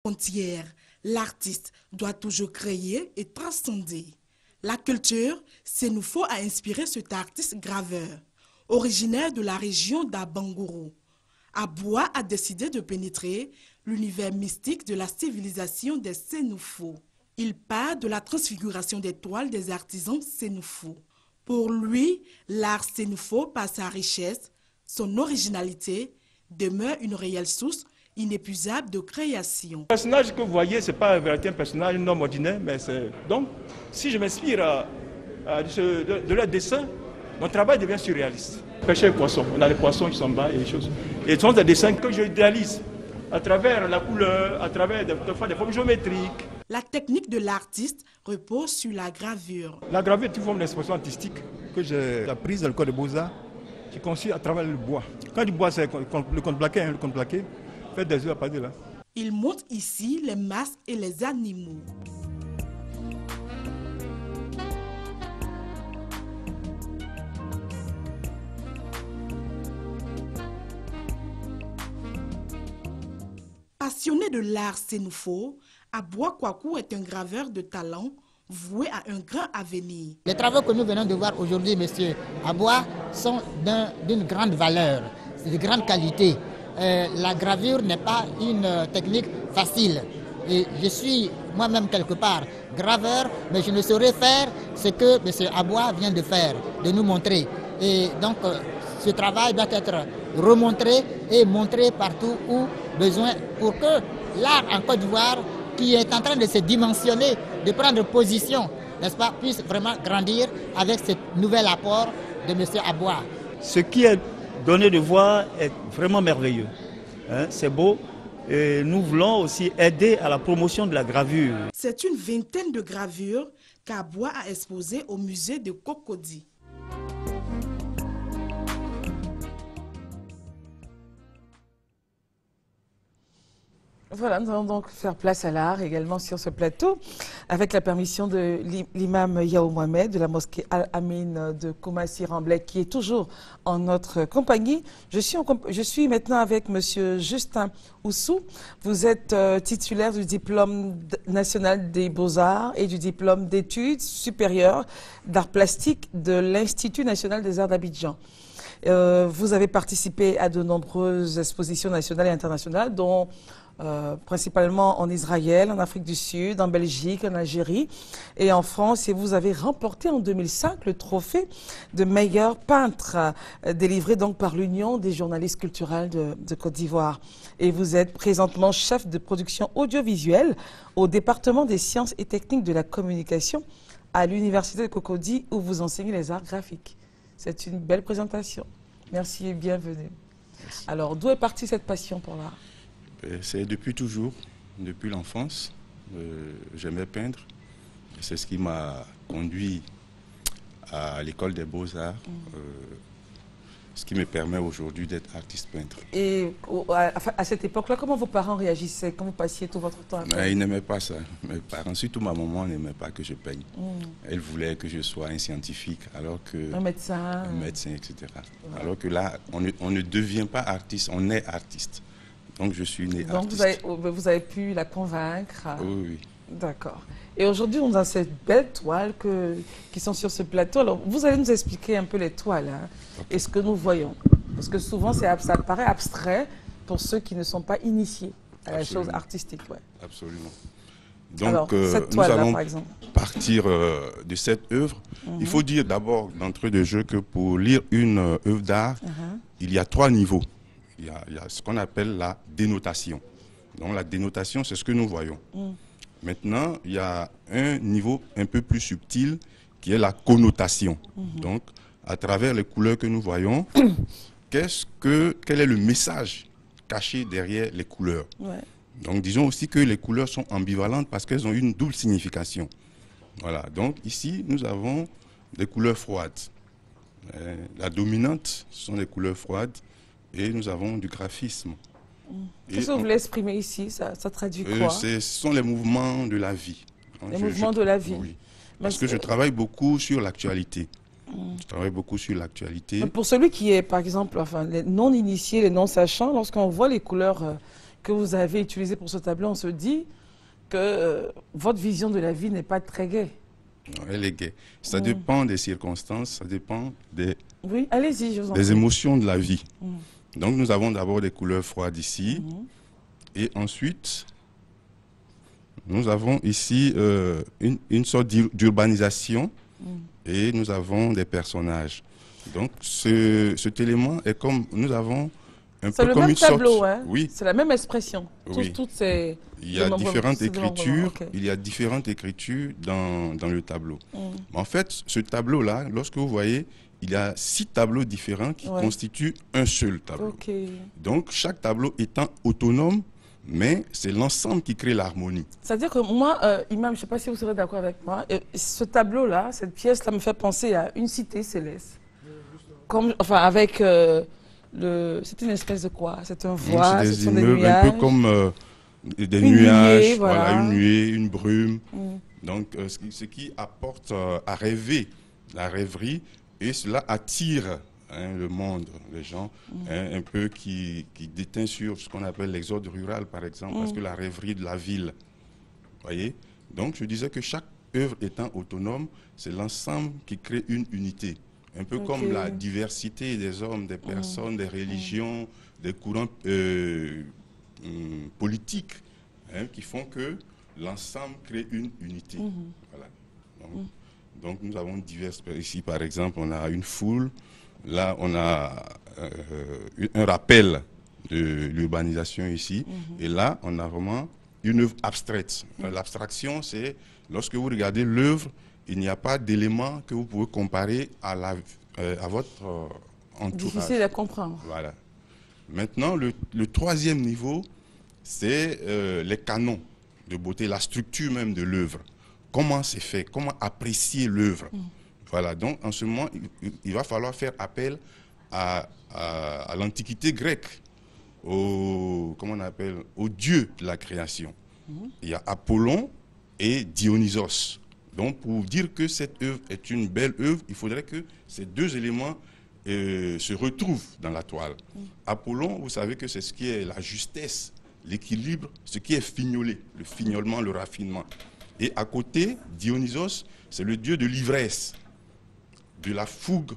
Frontières, l'artiste doit toujours créer et transcender. La culture Sénoufo a inspiré cet artiste graveur, originaire de la région d'Abangourou. Aboua a décidé de pénétrer l'univers mystique de la civilisation des Sénoufo. Il part de la transfiguration des toiles des artisans Sénoufo. Pour lui, l'art Sénoufo, par sa richesse, son originalité, demeure une réelle source inépuisable de création. Le personnage que vous voyez, ce n'est pas un personnage, un homme ordinaire, mais c'est... Donc, si je m'inspire de leur dessin, mon travail devient surréaliste. Pêcher les poissons, on a les poissons qui sont bas et les choses. Et ce sont des dessins que je réalise à travers la couleur, à travers des formes géométriques. La technique de l'artiste repose sur la gravure. La gravure est une forme d'expression artistique que j'ai apprise dans le Code des Beaux-Arts, qui consiste à travers le bois. Quand du bois, c'est le contreplaqué, fait des œufs à partir de là. Il montre ici les masques et les animaux. Passionné de l'art Sénoufo, Aboua Kwaku est un graveur de talent voué à un grand avenir. Les travaux que nous venons de voir aujourd'hui, monsieur Aboua, sont d'une grande valeur, de grande qualité. La gravure n'est pas une technique facile. Et je suis moi-même quelque part graveur, mais je ne saurais faire ce que M. Aboua vient de faire, de nous montrer. Et donc, ce travail doit être remontré et montré partout où besoin pour que l'art en Côte d'Ivoire, qui est en train de se dimensionner, de prendre position, n'est-ce pas, puisse vraiment grandir avec ce nouvel apport de M. Aboua. Ce qui est donné de voir est vraiment merveilleux. Hein, c'est beau. Et nous voulons aussi aider à la promotion de la gravure. C'est une vingtaine de gravures qu'Aboua a exposées au musée de Cocody. Voilà, nous allons donc faire place à l'art également sur ce plateau, avec la permission de l'imam Yao Mohamed de la mosquée Al-Amin de Koumassi-Ramblay, qui est toujours en notre compagnie. Je suis maintenant avec monsieur Justin Oussou. Vous êtes titulaire du diplôme national des beaux-arts et du diplôme d'études supérieures d'art plastique de l'Institut national des arts d'Abidjan. Vous avez participé à de nombreuses expositions nationales et internationales, dont principalement en Israël, en Afrique du Sud, en Belgique, en Algérie et en France. Et vous avez remporté en 2005 le trophée de meilleur peintre, délivré donc par l'Union des journalistes culturels de Côte d'Ivoire. Et vous êtes présentement chef de production audiovisuelle au département des sciences et techniques de la communication à l'Université de Cocody, où vous enseignez les arts graphiques. C'est une belle présentation. Merci et bienvenue. Merci. Alors, d'où est partie cette passion pour l'art? C'est depuis toujours, depuis l'enfance. J'aimais peindre. C'est ce qui m'a conduit à l'école des beaux-arts, ce qui me permet aujourd'hui d'être artiste peintre. Et à cette époque-là, comment vos parents réagissaient quand vous passiez tout votre temps à peindre? Ils n'aimaient pas ça. Mes parents, surtout ma maman, n'aimait pas que je peigne. Elle voulait que je sois un scientifique, alors que... Un médecin, etc. Ouais. Alors que là, on ne devient pas artiste, on est artiste. Donc je suis né artiste. Vous avez pu la convaincre. Oui, oui. D'accord. Et aujourd'hui, on a cette belle toile qui sont sur ce plateau. Alors, vous allez nous expliquer un peu les toiles, hein, et ce que nous voyons. Parce que souvent, ça paraît abstrait pour ceux qui ne sont pas initiés à la chose artistique. Ouais. Absolument. Donc, alors, cette toile, nous allons par exemple, partir de cette œuvre. Il faut dire d'abord, d'entrée de jeu, que pour lire une œuvre d'art, il y a 3 niveaux. Il y a ce qu'on appelle la dénotation. Donc la dénotation, c'est ce que nous voyons. Maintenant, il y a un niveau un peu plus subtil qui est la connotation. Donc, à travers les couleurs que nous voyons, quel est le message caché derrière les couleurs? Donc, disons aussi que les couleurs sont ambivalentes parce qu'elles ont une double signification. Voilà. Donc, ici, nous avons des couleurs froides. La dominante, ce sont des couleurs froides. Et nous avons du graphisme. Qu'est-ce que vous voulez exprimer ici? Ça traduit quoi? Ce sont les mouvements de la vie. Les mouvements de la vie. Oui. Parce que je travaille beaucoup sur l'actualité. Je travaille beaucoup sur l'actualité. Pour celui qui est, par exemple, enfin, les non-initiés, les non-sachants, lorsqu'on voit les couleurs que vous avez utilisé pour ce tableau, on se dit que votre vision de la vie n'est pas très gaie. Non, elle est gaie. Ça dépend des circonstances, ça dépend des, Oui, allez-y, je vous en prie. des émotions de la vie. Donc nous avons d'abord des couleurs froides ici, et ensuite nous avons ici une sorte d'urbanisation, et nous avons des personnages. Donc cet élément est comme, nous avons un C'est peu le comme même une tableau, sorte... hein? Oui, C'est la même expression. Oui. Toutes ces... il y a différentes écritures, Ok. il y a différentes écritures dans le tableau. En fait, ce tableau-là, lorsque vous voyez, il y a 6 tableaux différents qui constituent un seul tableau. Ok. Donc, chaque tableau étant autonome, mais c'est l'ensemble qui crée l'harmonie. C'est-à-dire que moi, Imam, je ne sais pas si vous serez d'accord avec moi, ce tableau-là, cette pièce-là me fait penser à une cité céleste. Comme, enfin, avec c'est une espèce de quoi? C'est un voile, ce sont des nuages. Un peu comme des Une nuages, nuée, voilà. une nuée, une brume. Donc, ce qui apporte à rêver, la rêverie, et cela attire le monde, les gens, un peu qui déteint sur ce qu'on appelle l'exode rural, par exemple, parce que la rêverie de la ville. Voyez? Donc, je disais que chaque œuvre étant autonome, c'est l'ensemble qui crée une unité. Un peu comme la diversité des hommes, des personnes, des religions, des courants politiques, qui font que l'ensemble crée une unité. Voilà. Donc, nous avons diverses... Ici, par exemple, on a une foule. Là, on a un rappel de l'urbanisation ici. Et là, on a vraiment une œuvre abstraite. L'abstraction, c'est lorsque vous regardez l'œuvre, il n'y a pas d'éléments que vous pouvez comparer à votre entourage. Difficile à comprendre. Voilà. Maintenant, le troisième niveau, c'est les canons de beauté, la structure même de l'œuvre. Comment c'est fait? Comment apprécier l'œuvre? Voilà. Donc, en ce moment, il va falloir faire appel à l'Antiquité grecque, comment on appelle, aux dieux de la création. Il y a Apollon et Dionysos. Donc, pour dire que cette œuvre est une belle œuvre, il faudrait que ces deux éléments se retrouvent dans la toile. Apollon, vous savez que c'est ce qui est la justesse, l'équilibre, ce qui est fignolé, le fignolement, le raffinement. Et à côté, Dionysos, c'est le dieu de l'ivresse, de la fougue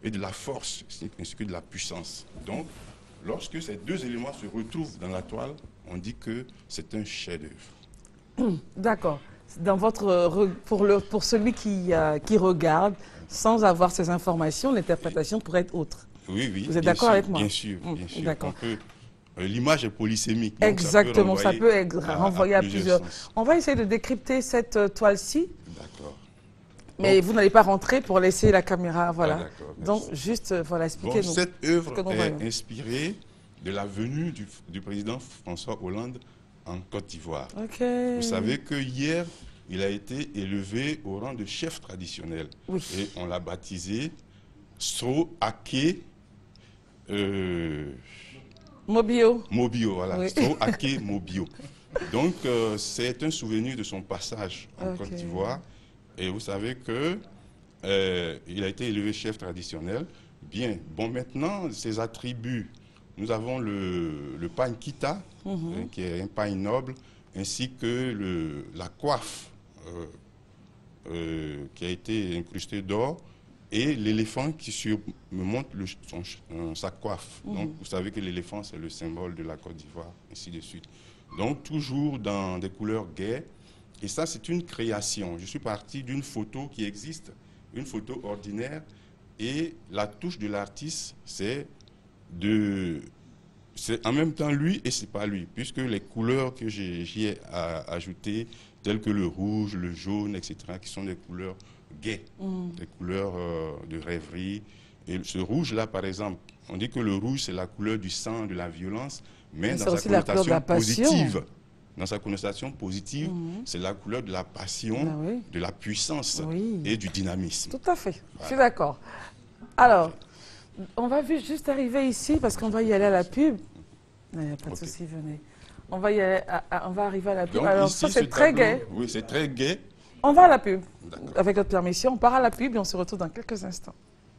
et de la force, ainsi que de la puissance. Donc, lorsque ces deux éléments se retrouvent dans la toile, on dit que c'est un chef-d'œuvre. D'accord. Dans votre, pour celui qui regarde, sans avoir ces informations, l'interprétation pourrait être autre. Oui, oui. Vous êtes d'accord avec moi? Bien sûr, bien sûr. D'accord. L'image est polysémique. Donc exactement, ça peut renvoyer à plusieurs. Sens. On va essayer de décrypter cette toile-ci. D'accord. Mais vous n'allez pas rentrer pour laisser la caméra, voilà. Ah, donc, juste, voilà, expliquez-nous. Bon, cette œuvre est inspirée de la venue du président François Hollande en Côte d'Ivoire. Okay. Vous savez que hier, il a été élevé au rang de chef traditionnel. Oui. Et on l'a baptisé So Ake Mobio. Mobio, voilà. Oui. So Ake Mobio. Donc, c'est un souvenir de son passage en Côte d'Ivoire. Et vous savez que il a été élevé chef traditionnel. Bien, bon, maintenant, ses attributs. Nous avons le pagne kita, qui est un pagne noble, ainsi que la coiffe qui a été incrustée d'or, et l'éléphant qui surmonte sa coiffe. Donc, vous savez que l'éléphant, c'est le symbole de la Côte d'Ivoire, ainsi de suite. Donc, toujours dans des couleurs gaies. Et ça, c'est une création. Je suis parti d'une photo qui existe, une photo ordinaire, et la touche de l'artiste, c'est en même temps lui et c'est pas lui, puisque les couleurs que j'y ai ajoutées, telles que le rouge, le jaune, etc., qui sont des couleurs gaies, des couleurs de rêverie. Et ce rouge-là, par exemple, on dit que le rouge, c'est la couleur du sang, de la violence, mais dans sa connotation positive. Dans sa connotation positive, c'est la couleur de la passion, de la puissance et du dynamisme. Tout à fait, voilà. Je suis d'accord. Alors, on va juste arriver ici parce qu'on va y aller à la pub. Il n'y a pas de souci, venez. On va arriver à la pub. Donc, alors, ici, ça, c'est très gai. Oui, c'est très gai. On va à la pub. Avec votre permission, on part à la pub et on se retrouve dans quelques instants.